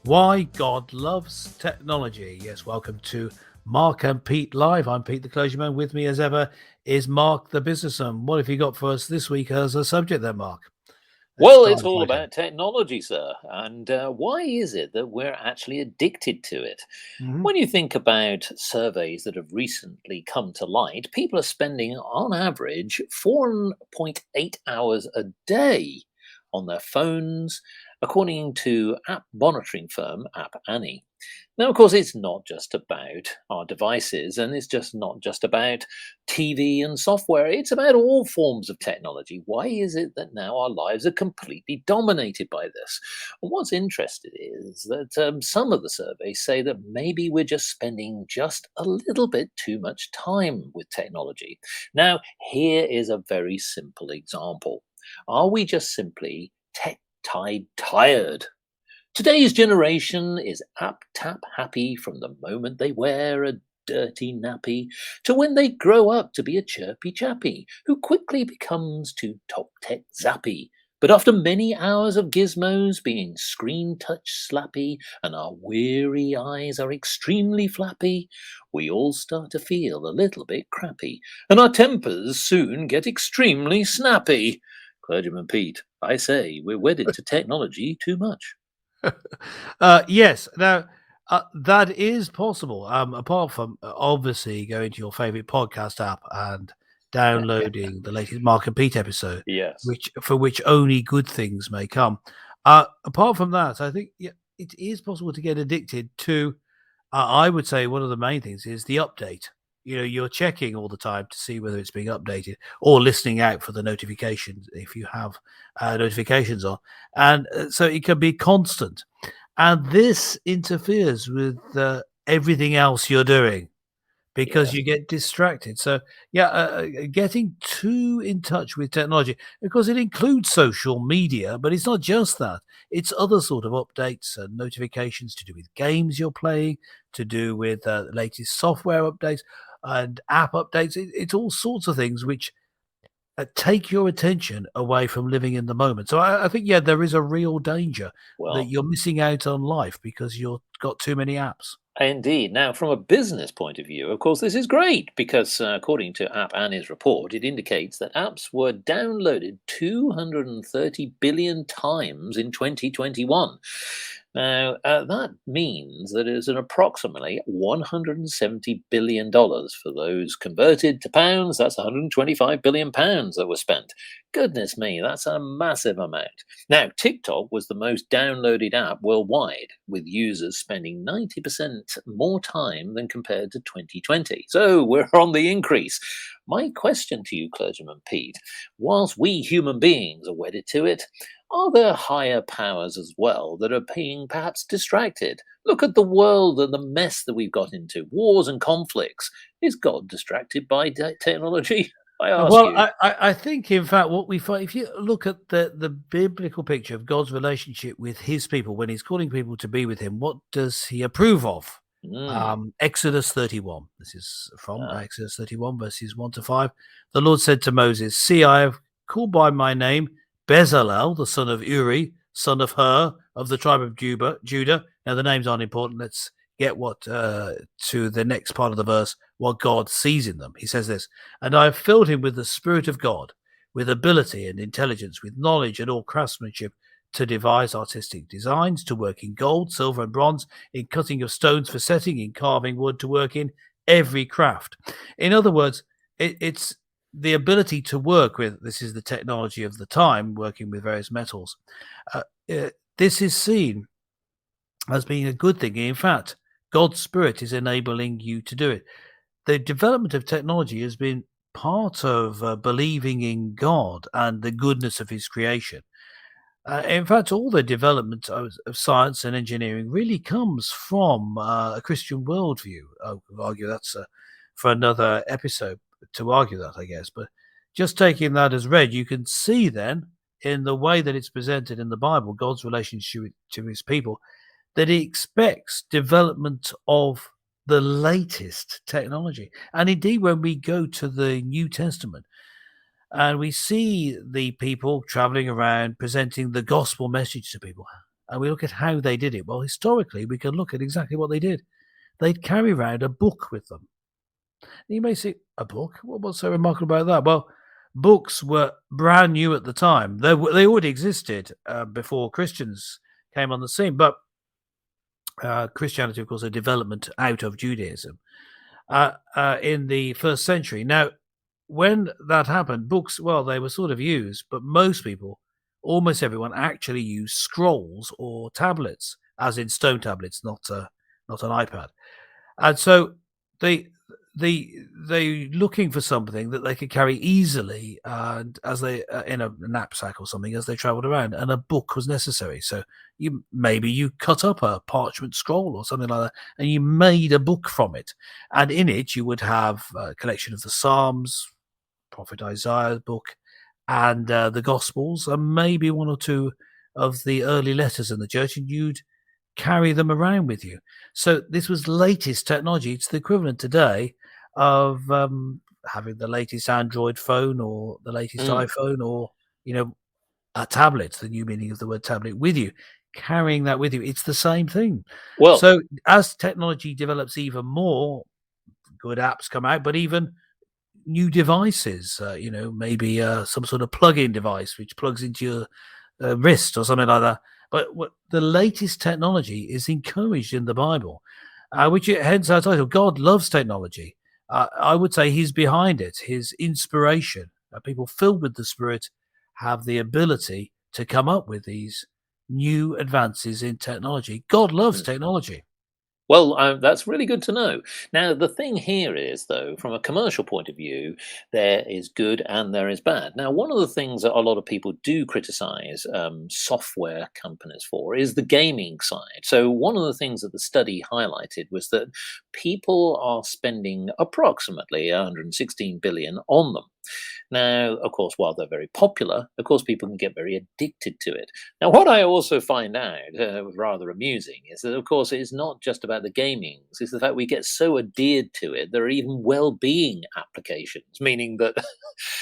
Why God Loves Technology. Yes, welcome to Mark and Pete Live. I'm Pete the Clergyman. With me as ever is Mark the Businessman. What have you got for us this week as a subject then, Mark? Let's Well, start it's all right in. about technology, sir. And why is it that we're actually addicted to it? Mhm. When you think about surveys that have recently come to light, people are spending, on average, 4.8 hours a day on their phones, according to app monitoring firm App Annie. Now, of course, it's not just about our devices and it's just not just about TV and software. It's about all forms of technology. Why is it that now our lives are completely dominated by this? And what's interesting is that some of the surveys say that maybe we're just spending just a little bit too much time with technology. Now, here is a very simple example. Are we just simply tired? Today's generation is app tap happy from the moment they wear a dirty nappy to when they grow up to be a chirpy chappy who quickly becomes too top tech zappy. But after many hours of gizmos being screen touch slappy and our weary eyes are extremely flappy, we all start to feel a little bit crappy and our tempers soon get extremely snappy. Clergyman Pete, I say we're wedded to technology too much. Yes, now that is possible. Apart from obviously going to your favorite podcast app and downloading the latest Mark and Pete episode, Yes. which only good things may come. Apart from that, I think it is possible to get addicted to. I would say one of the main things is the update. You know, you're checking all the time to see whether it's being updated or listening out for the notifications if you have notifications on. And so it can be constant. And this interferes with everything else you're doing because Yes. you get distracted. So, yeah, getting too in touch with technology, because it includes social media, but it's not just that. It's other sort of updates and notifications to do with games you're playing, to do with the latest software updates and app updates. It's all sorts of things which take your attention away from living in the moment. So I think, yeah, there is a real danger that Well, you're missing out on life because you've got too many apps. indeed. Now, from a business point of view, of course, this is great because, according to App Annie's report, it indicates that apps were downloaded 230 billion times in 2021. Now, that means that it's an approximately $170 billion. For those converted to pounds, that's 125 billion pounds that were spent. Goodness me, that's a massive amount. Now, TikTok was the most downloaded app worldwide, with users spending 90% more time than compared to 2020. So we're on the increase. My question to you, Clergyman Pete, whilst we human beings are wedded to it, are there higher powers as well that are being perhaps distracted? Look at the world and the mess that we've got into, wars and conflicts. Is God distracted by technology? I ask Well, you. I think, in fact, what we find, if you look at the biblical picture of God's relationship with his people, when he's calling people to be with him, what does he approve of? Mm, Exodus 31. This is from ah, Exodus 31, verses 1 to 5. The Lord said to Moses, "See, I have called by my name Bezalel, the son of Uri, son of Hur, of the tribe of Judah. Now, the names aren't important. Let's get what to the next part of the verse, what God sees in them. He says this, and I have filled him with the Spirit of God, with ability and intelligence, with knowledge and all craftsmanship, to devise artistic designs, to work in gold, silver, and bronze, in cutting of stones for setting, in carving wood, to work in every craft." In other words, it's the ability to work with, this is the technology of the time, working with various metals. Uh, this is seen as being a good thing. In fact, God's Spirit is enabling you to do it. The development of technology has been part of believing in God and the goodness of his creation. In fact, all the development of science and engineering really comes from a Christian worldview. I would argue that's for another episode to argue that, I guess. But just taking that as read, you can see then in the way that it's presented in the Bible, God's relationship to his people, that he expects development of the latest technology. And indeed, when we go to the New Testament, and we see the people traveling around presenting the gospel message to people. and we look at how they did it, well, historically, we can look at exactly what they did. They'd carry around a book with them. You may say, a book? What's so remarkable about that? Well, books were brand new at the time. They already existed before Christians came on the scene, but Christianity, of course, a development out of Judaism in the first century. Now, when that happened, books, well, they were sort of used, but most people, almost everyone, actually used scrolls or tablets, as in stone tablets, not an iPad. And so they looking for something that they could carry easily, and as they in a knapsack or something as they travelled around, and a book was necessary. So you cut up a parchment scroll or something like that, and you made a book from it, and in it you would have a collection of the Psalms, Prophet Isaiah's book, and the Gospels, and maybe one or two of the early letters in the church, and you'd carry them around with you. So this was latest technology. It's the equivalent today of having the latest Android phone or the latest iPhone, or a tablet, the new meaning of the word tablet, with you, carrying that with you. It's the same thing. Well, so as technology develops even more, good apps come out, but even new devices, maybe some sort of plug-in device which plugs into your wrist or something like that. But the latest technology is encouraged in the Bible, which hence our title, God Loves Technology. I would say he's behind it, his inspiration. People filled with the Spirit have the ability to come up with these new advances in technology. God loves technology. Well, that's really good to know. Now, the thing here is, though, from a commercial point of view, there is good and there is bad. Now, one of the things that a lot of people do criticize software companies for is the gaming side. So, one of the things that the study highlighted was that people are spending approximately 116 billion on them. Now, of course, while they're very popular, of course, people can get very addicted to it. Now, what I also find out rather amusing is that, of course, it's not just about the gamings. It's the fact we get so adhered to it. There are even well-being applications, meaning that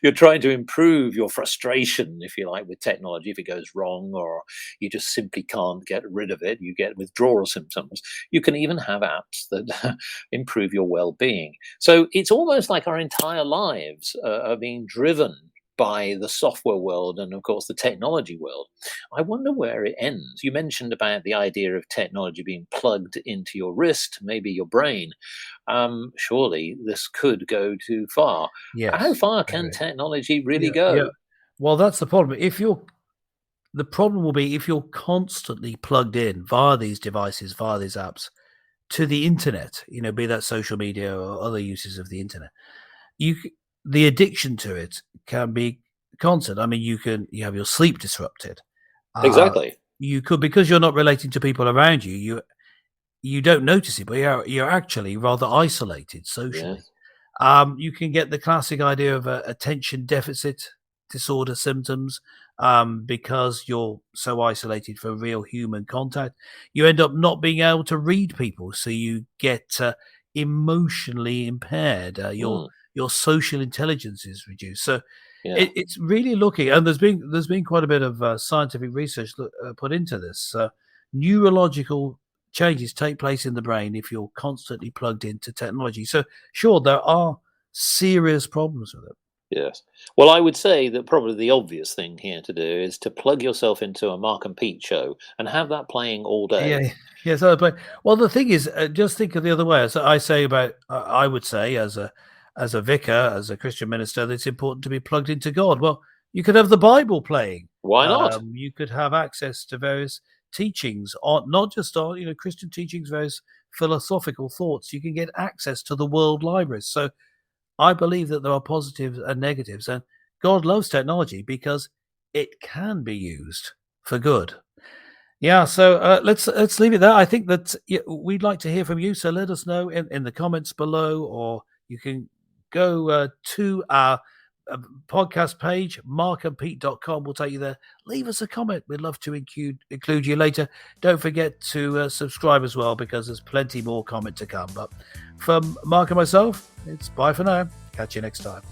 you're trying to improve your frustration, if you like, with technology. If it goes wrong or you just simply can't get rid of it, you get withdrawal symptoms. You can even have apps that improve your well-being. So it's almost like our entire lives are being driven by the software world and, of course, the technology world. I wonder where it ends. You mentioned about the idea of technology being plugged into your wrist, maybe your brain. Surely this could go too far. Yes. How far can technology really Yeah. go? Well, that's the problem. The problem will be if you're constantly plugged in via these devices, via these apps, to the internet, be that social media or other uses of the internet. The addiction to it can be constant. I mean, you have your sleep disrupted. Exactly. You could, because you're not relating to people around you, you don't notice it, but you're actually rather isolated socially. Yes. You can get the classic idea of attention deficit disorder symptoms because you're so isolated from real human contact. You end up not being able to read people, so you get emotionally impaired. Your social intelligence is reduced. So it's really looking, and there's been quite a bit of scientific research put into this. Neurological changes take place in the brain if you're constantly plugged into technology. So sure, there are serious problems with it. Yes. Well, I would say that probably the obvious thing here to do is to plug yourself into a Mark and Pete show and have that playing all day. Yeah, yes. Well, the thing is, just think of the other way. As I say about, I would say, as a vicar, as a Christian minister, that it's important to be plugged into God. Well, you could have the Bible playing. Why not? You could have access to various teachings, on not just on Christian teachings, various philosophical thoughts. You can get access to the world libraries. So I believe that there are positives and negatives, and God loves technology because it can be used for good. Yeah, so let's leave it there. I think that we'd like to hear from you, so let us know in the comments below, or you can go to our podcast page, markandpete.com. We'll take you there. Leave us a comment. We'd love to include you later. Don't forget to subscribe as well, because there's plenty more comment to come. But from Mark and myself, it's bye for now. Catch you next time.